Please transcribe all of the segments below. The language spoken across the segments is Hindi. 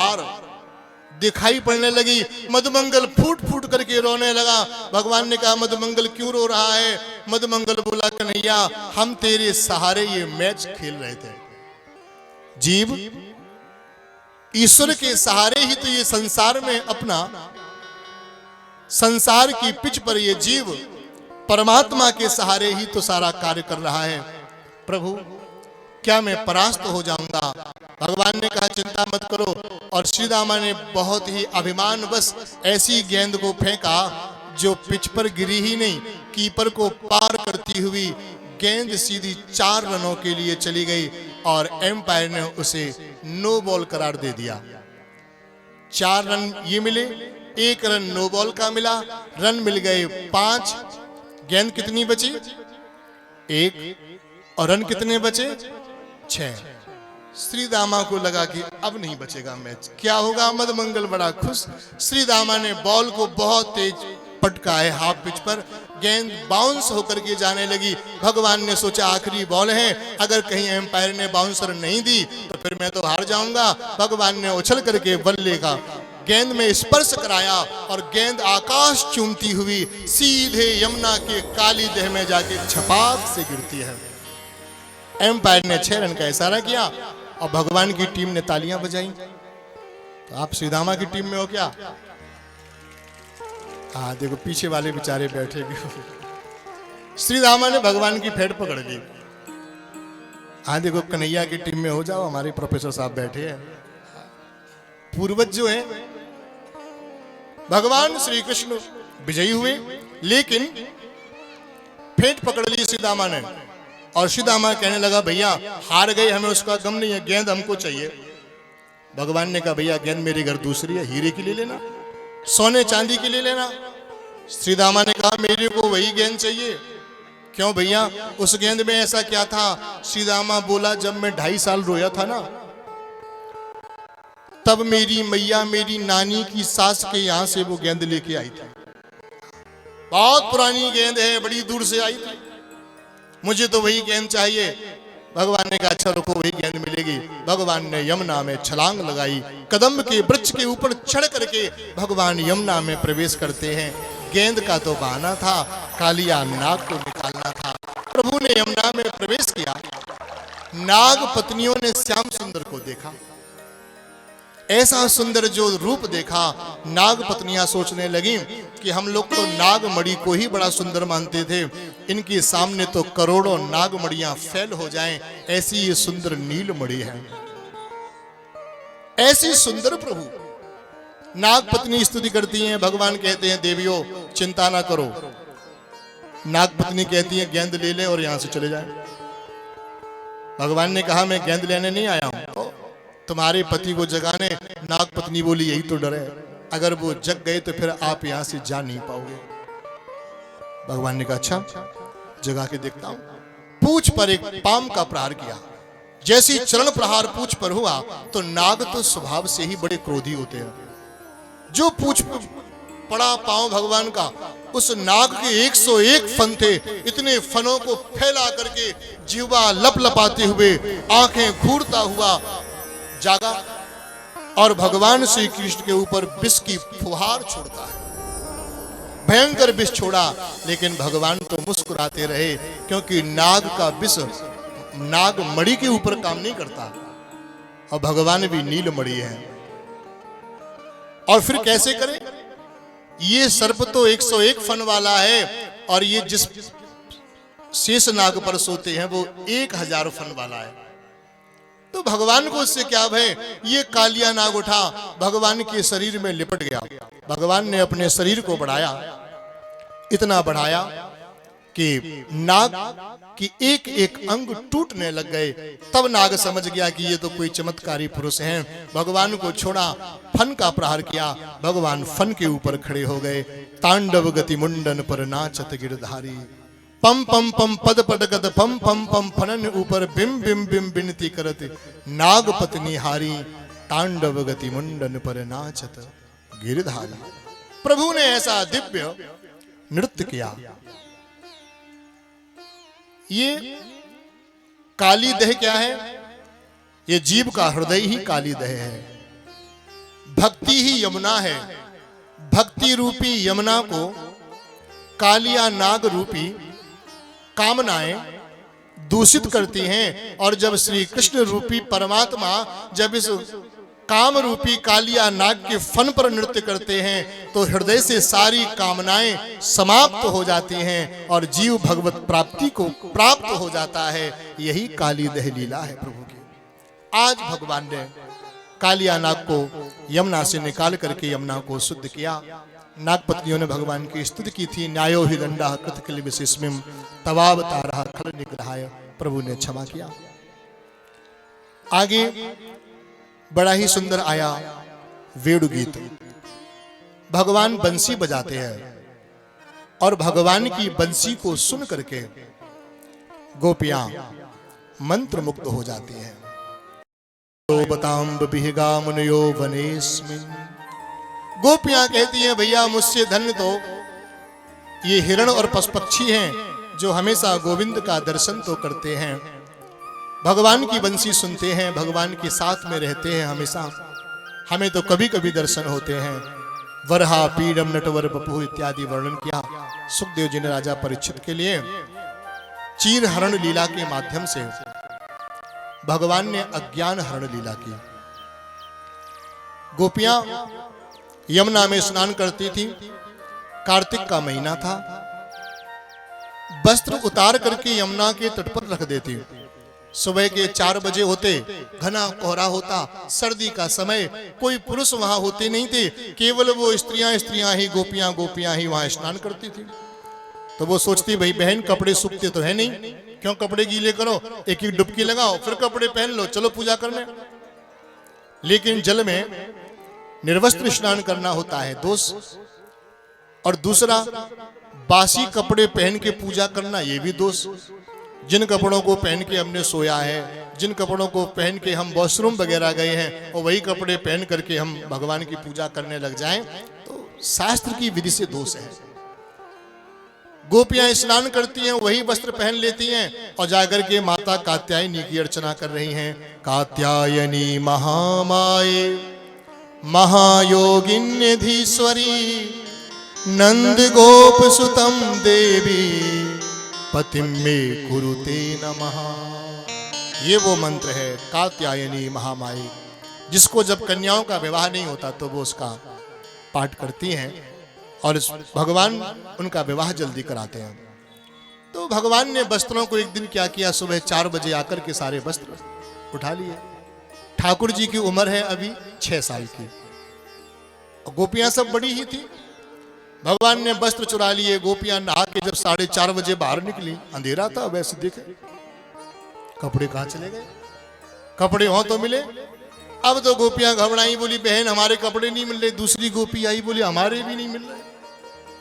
हार दिखाई पड़ने लगी। मधुमंगल फूट फूट करके रोने लगा। भगवान ने कहा मधुमंगल क्यों रो रहा है? मधुमंगल बोला कन्हैया हम तेरे सहारे ये मैच खेल रहे थे। जीव ईश्वर के सहारे ही तो ये संसार में अपना संसार की पिच पर ये जीव परमात्मा के सहारे ही तो सारा कार्य कर रहा है। प्रभु क्या मैं परास्त हो जाऊंगा? भगवान ने कहा चिंता मत करो। और श्री दामा ने बहुत ही अभिमान बस ऐसी गेंद को फेंका जो पिच पर गिरी ही नहीं, कीपर को पार करती हुई गेंद सीधी 4 रनों के लिए चली गई और एम्पायर ने उसे नो बॉल करार दे दिया। 4 रन ये मिले, 1 रन नो बॉल का मिला, रन मिल गए 5। गेंद कितनी बची? 1। और रन कितने बचे? 6। श्री दामा को लगा कि अब नहीं बचेगा मैच, क्या होगा? मधुमंगल बड़ा खुश। श्री दामा ने बॉल को बहुत तेज पटका है हाफ पिच पर, गेंद बाउंस होकर के जाने लगी। भगवान ने सोचा आखिरी बॉल है, अगर कहीं एम्पायर ने बाउंसर नहीं दी तो फिर मैं तो हार जाऊंगा। भगवान ने उछल करके बल्ले का गेंद में स्पर्श कराया और गेंद आकाश चूमती हुई सीधे यमुना के काली देह में जाके छपाक से गिरती है। एम्पायर ने 6 रन का इशारा किया और भगवान की टीम ने तालियां बजाई। तो आप श्रीदामा की टीम में हो क्या? हाँ देखो पीछे वाले बेचारे बैठे भी। श्रीदामा ने भगवान की फेट पकड़ ली। हाँ देखो कन्हैया की टीम में हो जाओ, हमारे प्रोफेसर साहब बैठे हैं। पूर्वज जो है भगवान श्री कृष्ण विजयी हुए, लेकिन फेट पकड़ ली श्रीदामा ने। और श्रीदामा कहने लगा भैया हार गए, हमें उसका गम नहीं है, गेंद हमको चाहिए। भगवान ने कहा भैया गेंद मेरे घर दूसरी है, हीरे की ले लेना, सोने चांदी की ले लेना। श्रीदामा ने कहा मेरे को वही गेंद चाहिए। क्यों भैया उस गेंद में ऐसा क्या था? श्रीदामा बोला जब मैं 2.5 साल रोया था ना, तब मेरी मैया मेरी नानी की सास के यहां से वो गेंद लेके आई थी। बहुत पुरानी गेंद है, बड़ी दूर से आई थी, मुझे तो वही गेंद चाहिए। भगवान ने कहा अच्छा रुको वही गेंद मिलेगी। भगवान ने यमुना में छलांग लगाई, कदम्ब के वृक्ष के ऊपर चढ़ करके भगवान यमुना में प्रवेश करते हैं। गेंद का तो बहाना था, कालिया नाग को निकालना था। प्रभु ने यमुना में प्रवेश किया। नाग पत्नियों ने श्याम सुंदर को देखा, ऐसा सुंदर जो रूप देखा, नाग पत्नियां सोचने लगी कि हम लोग तो नागमणि को ही बड़ा सुंदर मानते थे, इनके सामने तो करोड़ों नागमणियां फेल हो जाएं, ऐसी ये सुंदर नीलमणि है। ऐसी सुंदर प्रभु नाग पत्नी स्तुति करती हैं। भगवान कहते हैं देवियों चिंता ना करो। नाग पत्नी कहती है गेंद ले ले और यहां से चले जाए। भगवान ने कहा मैं गेंद लेने नहीं आया हूं, तुम्हारे पति को जगाने। नाग पत्नी बोली यही तो डर है, अगर वो जग गए तो फिर आप यहां से जा नहीं पाओगे। भगवान ने कहा अच्छा जगा के देखता हूं। पूंछ पर एक पाम का प्रहार किया। जैसी चरण प्रहार पूंछ पर हुआ तो नाग तो स्वभाव से ही बड़े क्रोधी होते हैं। जो पूंछ पड़ा पांव भगवान का, उस नाग के 101 फन थे। इतने फनों को फैला करके जीवा लपलपाते हुए, आंखें घूरता हुआ जागा और भगवान श्री कृष्ण के ऊपर विष की फुहार छोड़ता है। भयंकर विष छोड़ा, लेकिन भगवान तो मुस्कुराते रहे, क्योंकि नाग का विष नागमणि के ऊपर काम नहीं करता और भगवान भी नीलमणि है। और फिर कैसे करें? ये सर्प तो 101 फन वाला है और ये जिस शेष नाग पर सोते हैं वो 1000 फन वाला है। तो भगवान को उससे क्या भय? ये कालिया नाग उठा, भगवान के शरीर में लिपट गया। भगवान ने अपने शरीर को बढ़ाया, इतना बढ़ाया कि नाग की एक एक अंग टूटने लग गए। तब नाग समझ गया कि ये तो कोई चमत्कारी पुरुष हैं। भगवान को छोड़ा, फन का प्रहार किया। भगवान फन के ऊपर खड़े हो गए। तांडव गति मुंडन पर नाचत गिरधारी, पम पम पम पद पटगत पम पम पम फनन ऊपर बिम बिम बिम बिनती करत नाग पत्नी हारी, तांडव गति मुंडन पर नाचत गिरधारी। प्रभु ने ऐसा दिव्य नृत्य किया। ये काली दह क्या है? ये जीव का हृदय ही काली दह है। भक्ति ही यमुना है। भक्ति रूपी यमुना को कालिया नाग रूपी कामनाएं दूषित करती हैं, और जब श्री कृष्ण रूपी परमात्मा जब इस काम रूपी कालिया नाग के फन पर नृत्य करते हैं तो हृदय से सारी कामनाएं समाप्त हो जाती हैं और जीव भगवत प्राप्ति को प्राप्त हो जाता है। यही काली दह लीला है प्रभु की। आज भगवान ने कालिया नाग को यमुना से निकाल करके यमुना को शुद्ध किया। नागपत्नियों ने भगवान की स्तुति की थी, न्यायो ही दंडा कृतकिल विशेषमिम तवावतारः खल निग्रहाय। प्रभु ने क्षमा किया। आगे बड़ा ही सुंदर आया वेणु गीत। भगवान बंसी बजाते हैं और भगवान की बंसी को सुन करके गोपियां मंत्र मुक्त हो जाती हैं। बताम्ब बिहिगा मुनयो वनेस्मिन। गोपियां कहती हैं भैया मुझसे धन्य तो ये हिरण और पशु-पक्षी हैं जो हमेशा गोविंद का दर्शन तो करते हैं, भगवान की बंसी सुनते हैं, भगवान के साथ में रहते हैं हमेशा। हमें तो कभी कभी दर्शन होते हैं। वरहा पीडम नटवर बपु इत्यादि वर्णन किया सुखदेव जी ने राजा परीक्षित के लिए। चीर हरण लीला के माध्यम से भगवान ने अज्ञान हरण लीला की। गोपियां यमुना में स्नान करती थी। कार्तिक का महीना था। वस्त्र उतार करके यमुना के तट पर रख देती। सुबह के 4 बजे होते, घना कोहरा होता, सर्दी का समय, कोई पुरुष वहां होते नहीं थे, केवल वो स्त्रियां ही गोपियां ही वहां स्नान करती थी। तो वो सोचती भाई बहन कपड़े सूखते तो है नहीं, क्यों कपड़े गीले करो, एक एक डुबकी लगाओ फिर कपड़े पहन लो, चलो पूजा करने। लेकिन जल में निर्वस्त्र स्नान करना होता है दोष, और दूसरा बासी कपड़े पहन के पूजा करना ये भी दोष। जिन कपड़ों को पहन के हमने सोया है, जिन कपड़ों को पहन के हम वॉशरूम वगैरह गए हैं और वही कपड़े पहन करके हम भगवान की पूजा करने लग जाएं तो शास्त्र की विधि से दोष है। गोपियां स्नान करती हैं, वही वस्त्र पहन लेती हैं और जाकर के माता कात्यायनी की अर्चना कर रही हैं। कात्यायनी महामाये महायोगिन्यधीश्वरी नंद गोप सुतम देवी पतिम में कुरुते नमः। ये वो मंत्र है कात्यायनी महामाई, जिसको जब कन्याओं का विवाह नहीं होता तो वो उसका पाठ करती हैं और भगवान उनका विवाह जल्दी कराते हैं। तो भगवान ने वस्त्रों को एक दिन क्या किया, सुबह 4 बजे आकर के सारे वस्त्र उठा लिए। ठाकुर जी की उम्र है अभी 6 साल की और गोपियां सब बड़ी ही थी। भगवान ने वस्त्र चुरा लिए। गोपियां नहा के जब 4:30 बजे बाहर निकली, अंधेरा था, वैसे देखे कपड़े कहां चले गए, कपड़े हो तो मिले। अब तो गोपियां घबराई, बोली बहन हमारे कपड़े नहीं मिल रहे। दूसरी गोपी आई, बोली हमारे भी नहीं मिल रहे,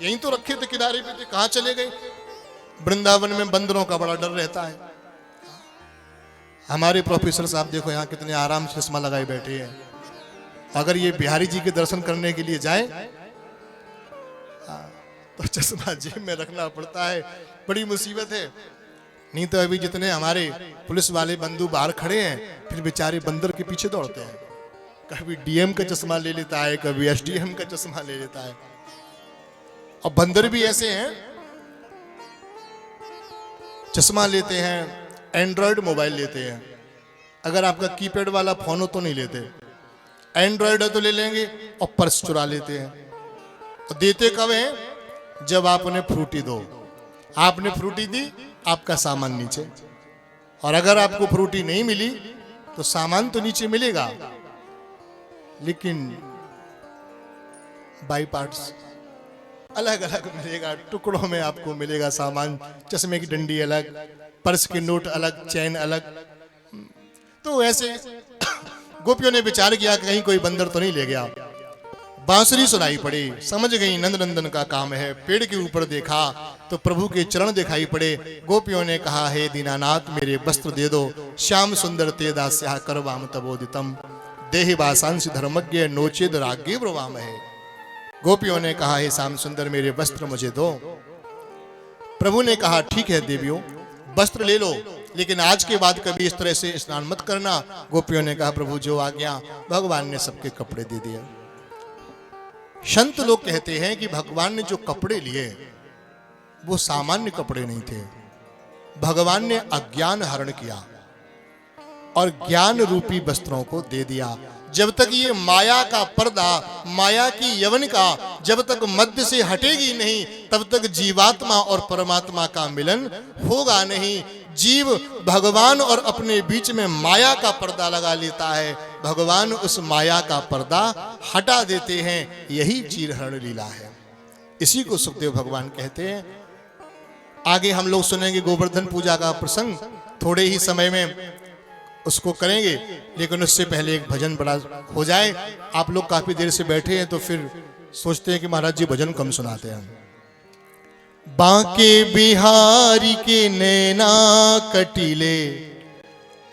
यहीं तो रखे थे किनारे पे थे, कहां चले गए। वृंदावन में बंदरों का बड़ा डर रहता है। हमारे प्रोफेसर साहब देखो यहाँ कितने आराम से चश्मा लगाए बैठे हैं। अगर ये बिहारी जी के दर्शन करने के लिए जाए तो चश्मा जेब में रखना पड़ता है, बड़ी मुसीबत है। नहीं तो अभी जितने हमारे पुलिस वाले बंधु बाहर खड़े हैं, फिर बेचारे बंदर के पीछे दौड़ते हैं। कभी डीएम का चश्मा ले लेता है, कभी एसडीएम का चश्मा ले लेता है। और बंदर भी ऐसे हैं, चश्मा लेते हैं, एंड्रॉयड मोबाइल लेते हैं। अगर आपका कीपैड वाला फोन हो तो नहीं लेते, एंड्रॉयड है तो ले लेंगे और पर्स चुरा लेते हैं। और देते कब है, जब आप उन्हें फ्रूटी दो। आपने फ्रूटी दी, आपका सामान नीचे, और अगर आपको फ्रूटी नहीं मिली तो सामान तो नीचे मिलेगा लेकिन बाई पार्ट्स अलग अलग मिलेगा, टुकड़ों में आपको मिलेगा सामान। चश्मे की डंडी अलग, पर्स के नोट अलग, चैन अलग। तो ऐसे गोपियों ने विचार किया कि कहीं कोई बंदर तो नहीं ले गया। बांसुरी सुनाई पड़ी, समझ गई नंद नंदन का काम है। पेड़ के ऊपर देखा तो प्रभु के चरण दिखाई पड़े। गोपियों ने कहा, हे दीनानाथ मेरे वस्त्र दे दो। श्याम सुंदर ते दास्या करवाम तबोदितम देहि वासांसि धर्मज्ञ नोचेद राज्ञे ब्रवाम है। गोपियों ने कहा, हे श्याम सुंदर मेरे वस्त्र मुझे दो। प्रभु ने कहा, ठीक है देवियों वस्त्र ले लो, लेकिन आज के बाद कभी इस तरह से स्नान मत करना। गोपियों ने कहा, प्रभु जो आज्ञा। भगवान ने सबके कपड़े दे दिए। संत लोग कहते हैं कि भगवान ने जो कपड़े लिए वो सामान्य कपड़े नहीं थे। भगवान ने अज्ञान हरण किया और ज्ञान रूपी वस्त्रों को दे दिया। जब तक ये माया का पर्दा, माया की यवनिका जब तक मध्य से हटेगी नहीं, तब तक जीवात्मा और परमात्मा का मिलन होगा नहीं। जीव भगवान और अपने बीच में माया का पर्दा लगा लेता है, भगवान उस माया का पर्दा हटा देते हैं। यही चीरहरण लीला है। इसी को सुखदेव भगवान कहते हैं। आगे हम लोग सुनेंगे गोवर्धन पूजा का प्रसंग, थोड़े ही समय में उसको करेंगे, लेकिन उससे पहले एक भजन बड़ा हो जाए। आप लोग काफी देर से बैठे हैं तो फिर सोचते हैं कि महाराज जी भजन कम सुनाते हैं। बांके बिहारी के नैना कटीले,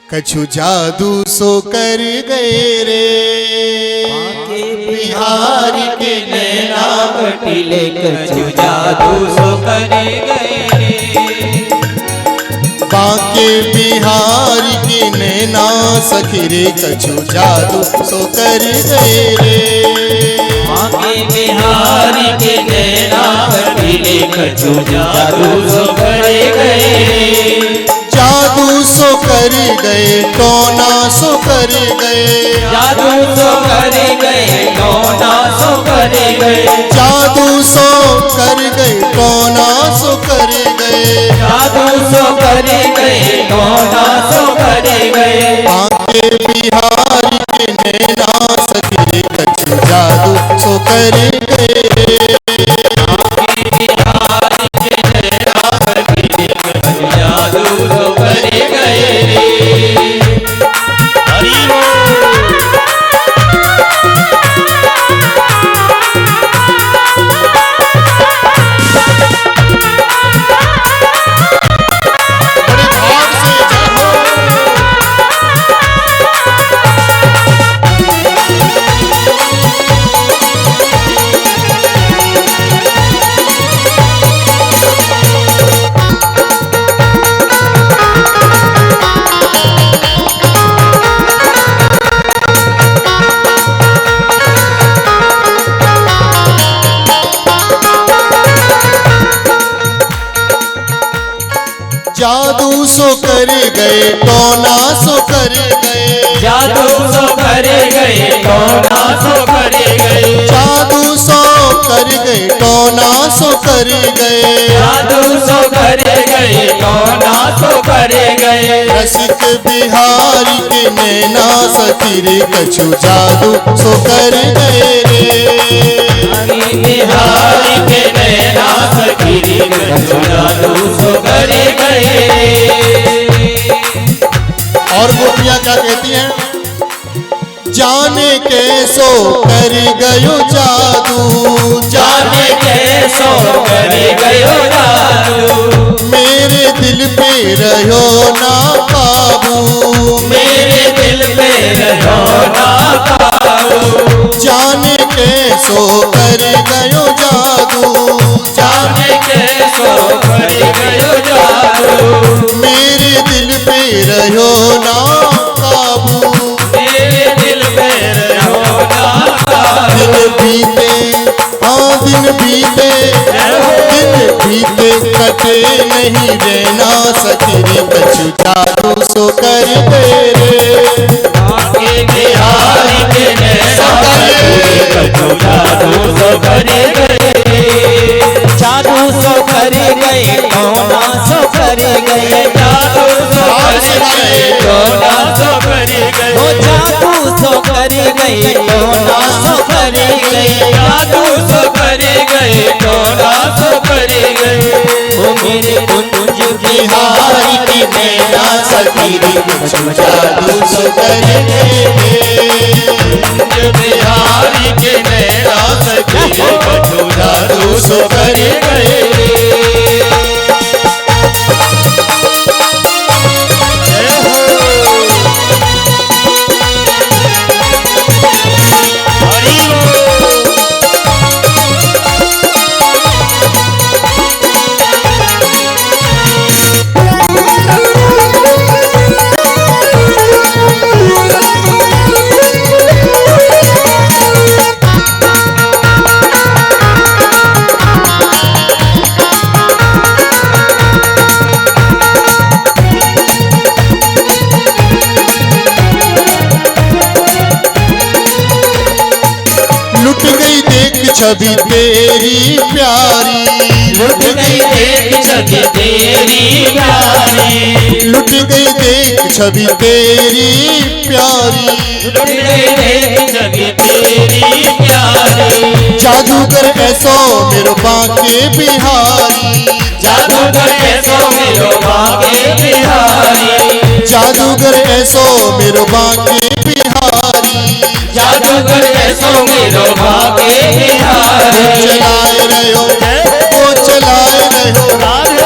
कछु जादू सो कर गए रे। बांके बिहारी के नैना कटीले, कछु जादू सो कर गए रे। बांके बिहारी के नैना सखी रे, कछु जादू सो कर गए रे। बांके बिहारी के नैना कटीले, कछु जादू सो कर गए। जादू सो कर गए, टोना सो कर गए। जादू सो कर गए, टोना सो कर गए। जादू सो कर गए, टोना सो कर गए। जादू सो कर गए, टोना सो कर गए। बांके बिहारी के नैना सखी, कछु जादू सो कर गए। जादू सो कर गए। जादू सो कर गए, टोना सो कर गए। जादू सो कर गए, टोना सो कर गए। जादू सो कर गए, टोना सो कर गए। जादू सो कर गए, टोना सो कर गए। रसिक बिहारी के नैना सखी रे, कछु जादू सो कर गए रे। बिहारी के नैना सखी रे, कछु जादू सो कर गए। और गोपियां क्या कहती हैं? जाने कैसो कर गयो जादू, जाने कैसो कर गयो जादू। मेरे दिल पे रहो ना काबू। मेरे दिल पे रहो ना काबू। जाने कैसो कर गयो जादू। जाने कैसो कर गयो जादू। मेरे दिल पे रहो ना काबू। मेरे दिल पे रहो ना काबू। दिन बीते, हाँ दिन बीते, दिन बीते कटे नहीं रहना सखी रे, कछु जादू सो कर गए रे। बांके बिहारी के नैना सखी रे, कछु जादू सो कर गए। जादू सो कर गए, टोना सो कर गए। जादू सो कर गए, टोना सो कर गए। ओ जादू सो कर गए, टोना सो कर गए। जादू सो कर गए, टोना सो कर गए। ओ मेरे कुंज बिहारी की नैना सखी रे, कछु जादू सो कर गए। कुंज बिहारी के नैना सखी रे, कछु जादू सो कर गए। लुट गई देख छवि तेरी प्यारी, लुट गई देख छवि तेरी प्यारी, लुट गई देख छवि तेरी प्यारी, लुट गई देख छवि तेरी प्यारी। जादूगर ऐसो मेरो बांके बिहारी, जादूगर ऐसो मेरो बांके बिहारी, जादूगर ऐसो मेरो बांके बिहारी, जादूगर ऐसो मेरो बांके बिहारी। चलाए रहो वो चलाए रहो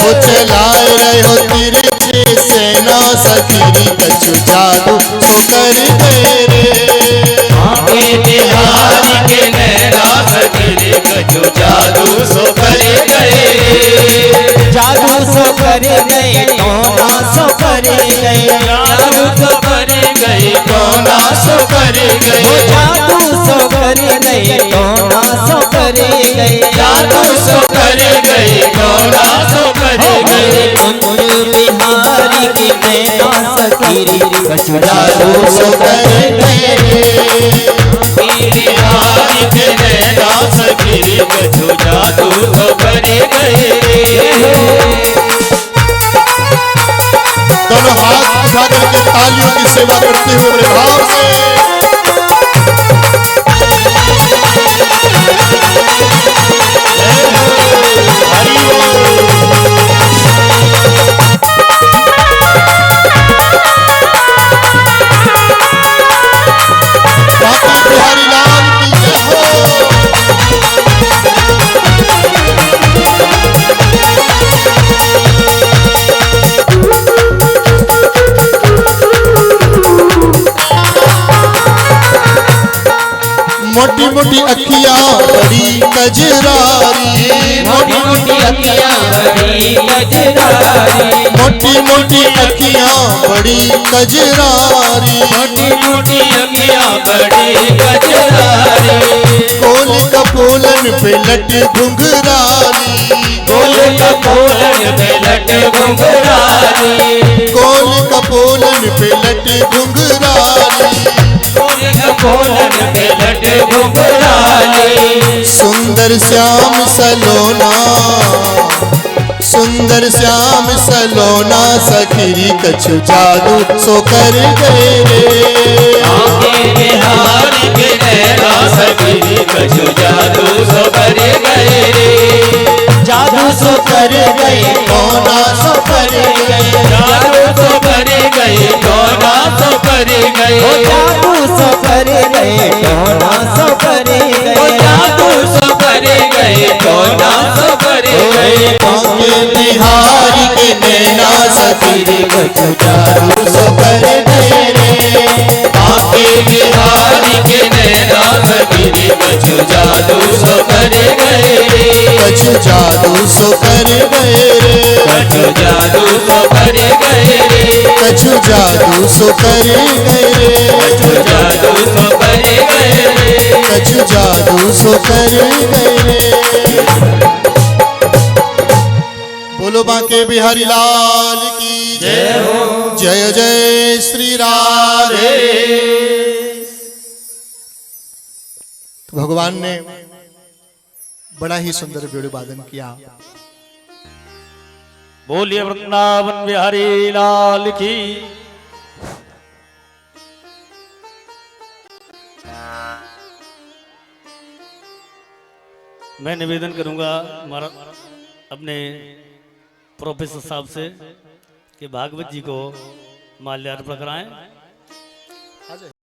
वो चलाए रहो तिरछे सेना सखीरी कछु जादू सो कर गए रे। बांके बिहारी के नैना सखीरी कछु जादू सो कर गए, जादू सो कर गए टोना सो कर गए, जादू सो कर गए टोना सो कर गए, जादू सो कर गए टोना सो कर गए, जादू सो कर गए टोना सो कर गए। कुंज बिहारी की नैना सखीरी कछु जादू सो कर गए, बिहारी के नैना सखीरी कछु जादू सो कर गए। दोनों हाथ उठा करके तालियों की सेवा करते हुए बड़े भाव से बांके बिहारी लाल की जय हो। मोटी मोटी अखियां बड़ी कजरारी, मोटी मोटी अखियां बड़ी कजरारी, मोटी मोटी अखियां बड़ी कजरारी, मोटी मोटी अखियां बड़ी कजरारी, कोल कपोलन पे लट घुंघराली, कोल कपोलन पे लट घुंघराली, कोल कपोलन पे लट घुंघराली, कोल कपोलन पे लट घुंघराली। सुंदर श्याम सलोना, सुंदर श्याम सलोना सखीरी कछु जादू सो कर गए रे। बांके बिहारी के नैना सखीरी कछु जादू सो कर गए रे, जादू सो कर गए कौना सो कर गए, जादू सो कर गए टोना सो कर गए, जादू सो कर गए टोना सो कर गए, जादू सो कर गए टोना सो कर गए। बांके बिहारी के नैना सखीरी कछु जादू सो कर गए रे। बांके बिहारी के नैना सखीरी कछु जादू सो कर गए, कछु जादू सो कर गए रे, कछु जादू सो कर गए, कछु जादू सो कर गए रे, कछु जादू सो कर गए। कछु जादू सो कर गए रे। बोलो बांके बिहारी लाल की जय हो। जय जय श्री राधे। तो भगवान ने बड़ा ही सुंदर वेणु वादन किया। बोलिए वृंदावन बिहारी लाल की। मैं निवेदन करूंगा हमारा अपने प्रोफेसर साहब से कि भागवत जी को माल्यार्पण कराएं।